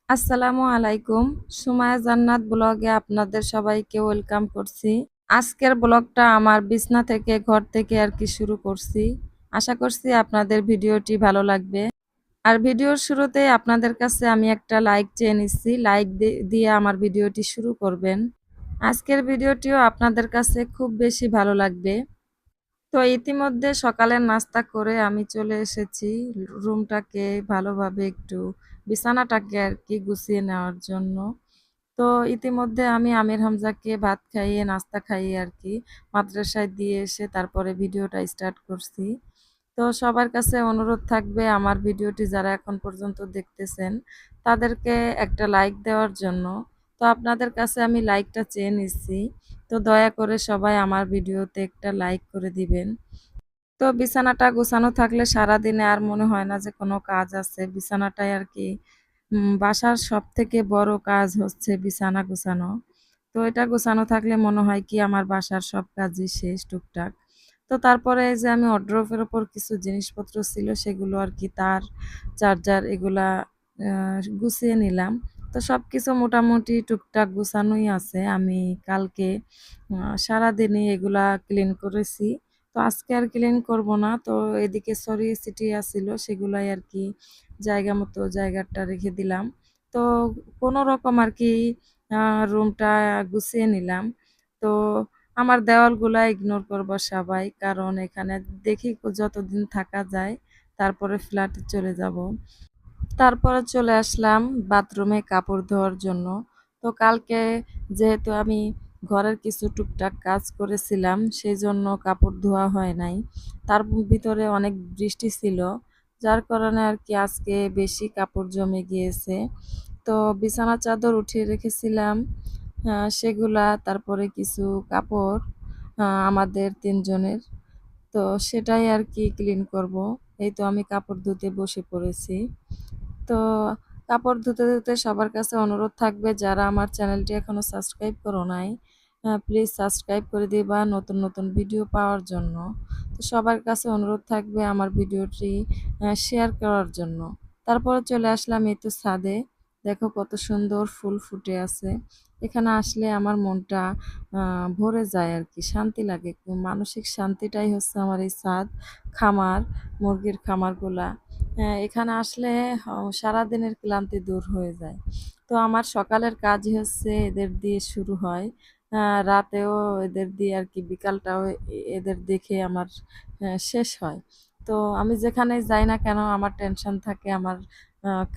আসসালামু আলাইকুম। সুমায়া জান্নাত ব্লগে আপনাদের সবাইকে ওয়েলকাম করছি। আজকের ব্লগটা আমার বিছনা থেকে ঘর থেকে আর কি শুরু করছি। আশা করছি আপনাদের ভিডিওটি ভালো লাগবে। আর ভিডিওর শুরুতেই আপনাদের কাছে আমি একটা লাইক চেয়ে নিচ্ছি। লাইক দিয়ে আমার ভিডিওটি শুরু করবেন। আজকের ভিডিওটিও আপনাদের কাছে খুব বেশি ভালো লাগবে। তো ইতিমধ্যে সকালের নাস্তা করে আমি চলে এসেছি রুমটাকে ভালোভাবে একটু বিছানাটাকে আর কি গুছিয়ে নেওয়ার জন্য। তো ইতিমধ্যে আমি আমির হামজাকে ভাত খাইয়ে নাস্তা খাইয়ে আর কি মাদ্রাসায় দিয়ে এসে তারপরে ভিডিওটা স্টার্ট করছি। তো সবার কাছে অনুরোধ থাকবে আমার ভিডিওটি যারা এখন পর্যন্ত দেখতেছেন তাদেরকে একটা লাইক দেওয়ার জন্য। তো আপনাদের কাছে আমি লাইকটা চেয়ে নিচ্ছি। তো দয়া করে সবাই আমার ভিডিওতে একটা লাইক করে দিবেন। তো বিছানাটা গোছানো থাকলে সারাদিনে আর মনে হয় না যে কোনো কাজ আছে। বিছানাটাই আর কি বাসার সবথেকে বড় কাজ হচ্ছে বিছানা গোছানো। তো এটা গোছানো থাকলে মনে হয় কি আমার বাসার সব কাজই শেষ টুকটাক। তো তারপরে এই যে আমি ওয়ারড্রোবের উপর কিছু জিনিসপত্র ছিল সেগুলো আর কি তার, চার্জার এগুলা গুছিয়ে নিলাম। তো সবকিছু মোটামুটি টুকটাক গুছানোই আছে। আমি কালকে সারাদিনই এগুলা ক্লিন করেছি। তো আজকে আর ক্লিন করব না। তো এদিকে ছড়িয়ে ছিটিয়ে ছিল সেগুলাই আর কি জায়গা মতো জায়গাটা রেখে দিলাম। তো কোনো রকম আর কি রুমটা গুছিয়ে নিলাম। তো আমার দেওয়ালগুলা ইগনোর করব সবাই। কারণ এখানে দেখি যতদিন থাকা যায় তারপরে ফ্ল্যাটে চলে যাব। তারপরে চলে আসলাম বাথরুমে কাপড় ধোয়ার জন্য। তো কালকে যেহেতু আমি ঘরের কিছু টুকটাক কাজ করেছিলাম, সেজন্য কাপড় ধোয়া হয় নাই। তার ভিতরে অনেক বৃষ্টি ছিল, যার কারণে আর কি আজকে বেশি কাপড় জমে গিয়েছে। তো বিছানার চাদর উঠিয়ে রেখেছিলাম, সেগুলা তারপরে কিছু কাপড় আমাদের ৩ জনের। তো সেটাই আর কি ক্লিন করব। এই তো আমি কাপড় ধুতে বসে পড়েছি। তো কাপড় ধুতে সবার কাছে অনুরোধ থাকবে যারা আমার চ্যানেলটি এখনো সাবস্ক্রাইব করো নাই, প্লিজ সাবস্ক্রাইব করে দিবা নতুন ভিডিও পাওয়ার জন্য। তো সবার কাছে অনুরোধ থাকবে আমার ভিডিওটি শেয়ার করার জন্য। তারপরে চলে আসলাম এই তো ছাদে। দেখো কত সুন্দর ফুল ফুটে আছে। এখানে আসলে আমার মনটা ভরে যায় আর কি, শান্তি লাগে। মানসিক শান্তিটাই হচ্ছে আমার এই ছাদ, খামার, মুরগির খামারগুলা। এখানে আসলে সারাদিনের ক্লান্তি দূর হয়ে যায়। তো আমার সকালের কাজই হচ্ছে এদের দিয়ে শুরু হয়। রাতেও এদের দিয়ে আর কি বিকালটাও এদের দেখে আমার শেষ হয়। তো আমি যেখানেই যাই না কেন আমার টেনশন থাকে আমার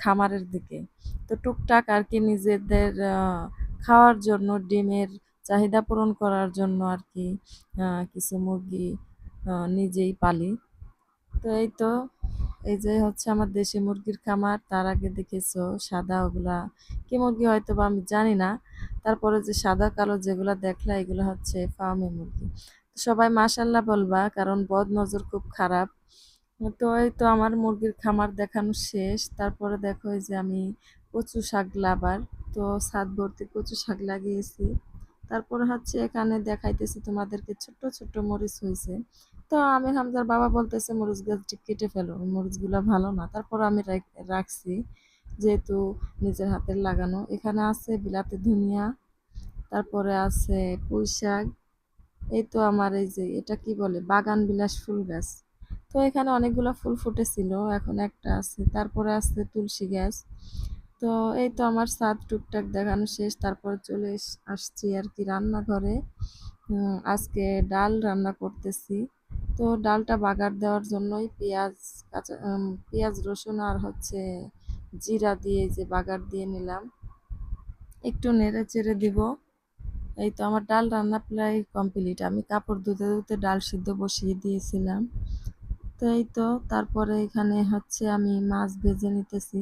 খামারের দিকে। তো টুকটাক আর কি নিজেদের খাওয়ার জন্য ডিমের চাহিদা পূরণ করার জন্য আর কি কিছু মুরগি নিজেই পালি। তো এই তো এই যে হচ্ছে আমার দেশি মুরগির খামার। তার আগে দেখেছো সাদা ওগুলা কি মুরগি হয়তো বা আমি জানি না। তারপরে যে সাদা কালো যেগুলা দেখলা এগুলো হচ্ছে ফার্মে মুরগি। তো সবাই মাশাল্লাহ বলবা কারণ বদ নজর খুব খারাপ। তো এই তো আমার মুরগির খামার দেখানো শেষ। তারপরে দেখো এই যে আমি কচু শাক লাবার, তো ছাদ ভর্তি কচু শাক লাগিয়েছি। তারপরে হচ্ছে এখানে দেখাইতেছি তোমাদেরকে ছোট্ট ছোট্ট মরিচ হয়েছে। তো আমির হামজার বাবা বলতেছে মরিচ গাছটি কেটে ফেলো, মরিচগুলা ভালো না। তারপর আমি রাখছি যেহেতু নিজের হাতের লাগানো। এখানে আছে বিলাতি ধনিয়া, তারপরে আছে পুঁই শাক। এই তো আমার এই যে এটা কি বলে বাগান বিলাস ফুল গাছ। তো এখানে অনেকগুলো ফুল ফুটেছিল, এখন একটা আছে। তারপরে আছে তুলসী গাছ। তো এই তো আমার ছাদ টুকটাক দেখানো শেষ। তারপর চলে আসছি আর কি রান্নাঘরে। আজকে ডাল রান্না করতেছি। তো ডালটা বাগার দেওয়ার জন্যই পেঁয়াজ, পেঁয়াজ রসুন আর হচ্ছে জিরা দিয়ে যে বাগার দিয়ে নিলাম, একটু নেড়ে চেড়ে দিব। এই তো আমার ডাল রান্না প্রায় কমপ্লিট। আমি কাপড় ধুতে ডাল সিদ্ধ বসিয়ে দিয়েছিলাম। তো এই তো তারপরে এখানে হচ্ছে আমি মাছ ভেজে নিতেছি।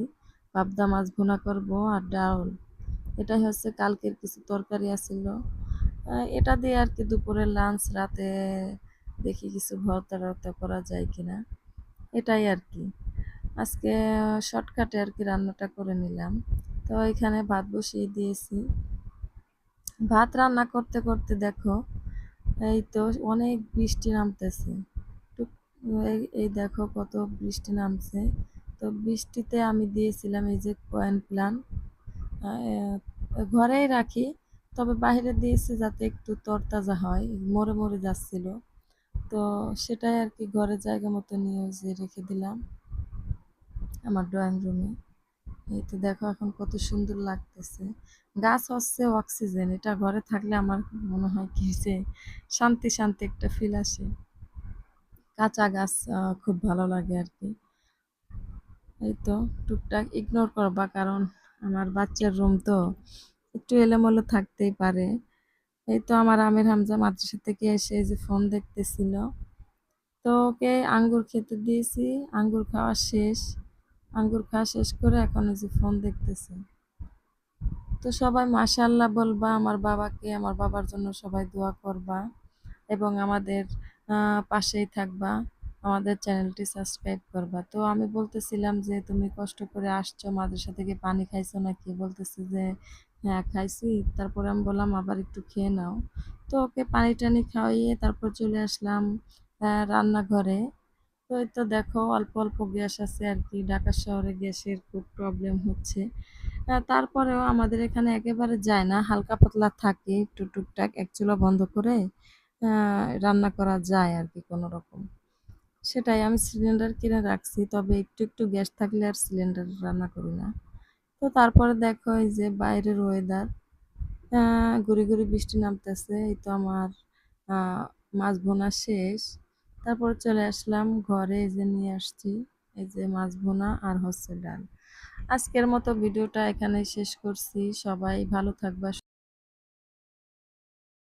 পাবদা মাছ ভুনা করব আর ডাল। এটাই হচ্ছে কালকের কিছু তরকারি আছিল। এটা দিয়ে আর কি দুপুরের লাঞ্চ, রাতে দেখি কিছু ভর্তা-টর্তা করা যায় কিনা। এটাই আর কি। আজকে শর্টকাটে আর কি রান্নাটা করে নিলাম। তো এখানে ভাত বসিয়ে দিয়েছি। ভাত রান্না করতে করতে দেখো এই তো অনেক বৃষ্টি নামতেছে। এই দেখো কত বৃষ্টি নামছে। তো বৃষ্টিতে আমি দিয়েছিলাম এই যে কয়েন প্ল্যান। ঘরেই রাখি, তবে বাইরে দিয়েছি যাতে একটু তরতাজা হয়, মরে মরে যাচ্ছিল। তো সেটাই আর কি ঘরে জায়গা মতো নিয়ে ওই যে রেখে দিলাম আমার ড্রয়িং রুমে। এই তো দেখো এখন কত সুন্দর লাগতেছে। গাছ হচ্ছে অক্সিজেন, এটা ঘরে থাকলে আমার মনে হয় কি যে শান্তি শান্তি একটা ফিল আসে। কাঁচা গাছ খুব ভালো লাগে আর কি। এই তো টুকটাক ইগনোর করবা, কারণ আমার বাচ্চার রুম তো একটু এলোমেলো থাকতেই পারে। এই তো আমার আমির হামজা মাদ্রাসা থেকে এসে এই যে ফোন দেখতেছিল। তো ওকে আঙ্গুর খেতে দিয়েছি, আঙ্গুর খাওয়া শেষ। আঙ্গুর খাওয়া শেষ করে এখন এই যে ফোন দেখতেছে। তো সবাই মাশাআল্লাহ বলবা আমার বাবাকে, আমার বাবার জন্য সবাই দোয়া করবা এবং আমাদের পাশেই থাকবা, আমাদের চ্যানেলটি সাবস্ক্রাইব করবা। তো আমি বলতেছিলাম যে তুমি কষ্ট করে আসছো মাদ্রাসা থেকে, পানি খাইছো নাকি? বলতেছে যে হ্যাঁ খাইছি। তারপরে আমি বললাম আবার একটু খেয়ে নাও। তো ওকে পানি টানি খাওয়িয়ে তারপর চলে আসলাম রান্নাঘরে। তো এই তো দেখো অল্প অল্প গ্যাস আছে আর কি, ঢাকা শহরে গ্যাসের খুব প্রবলেম হচ্ছে। তারপরেও আমাদের এখানে একেবারে যায় না, হালকা পাতলা থাকে, একটু টুকটাক এক চুলা বন্ধ করে রান্না করা যায় আর কি কোনো রকম। সেটাই আমি সিলিন্ডার কিনে রাখছি, তবে একটু একটু গ্যাস থাকলে আর সিলিন্ডার রান্না করি না। তো তারপরে দেখো এই যে বাইরের ওয়েদার, গুড়ি গুড়ি বৃষ্টি নামতেছে। এই তো আমার মাছ ভুনা শেষ। তারপর চলে আসলাম ঘরে, এই যে নিয়ে আসছি এই যে মাছ ভুনা আর হচ্ছে ডাল। আজকের মতো ভিডিওটা এখানেই শেষ করছি। সবাই ভালো থাকবা।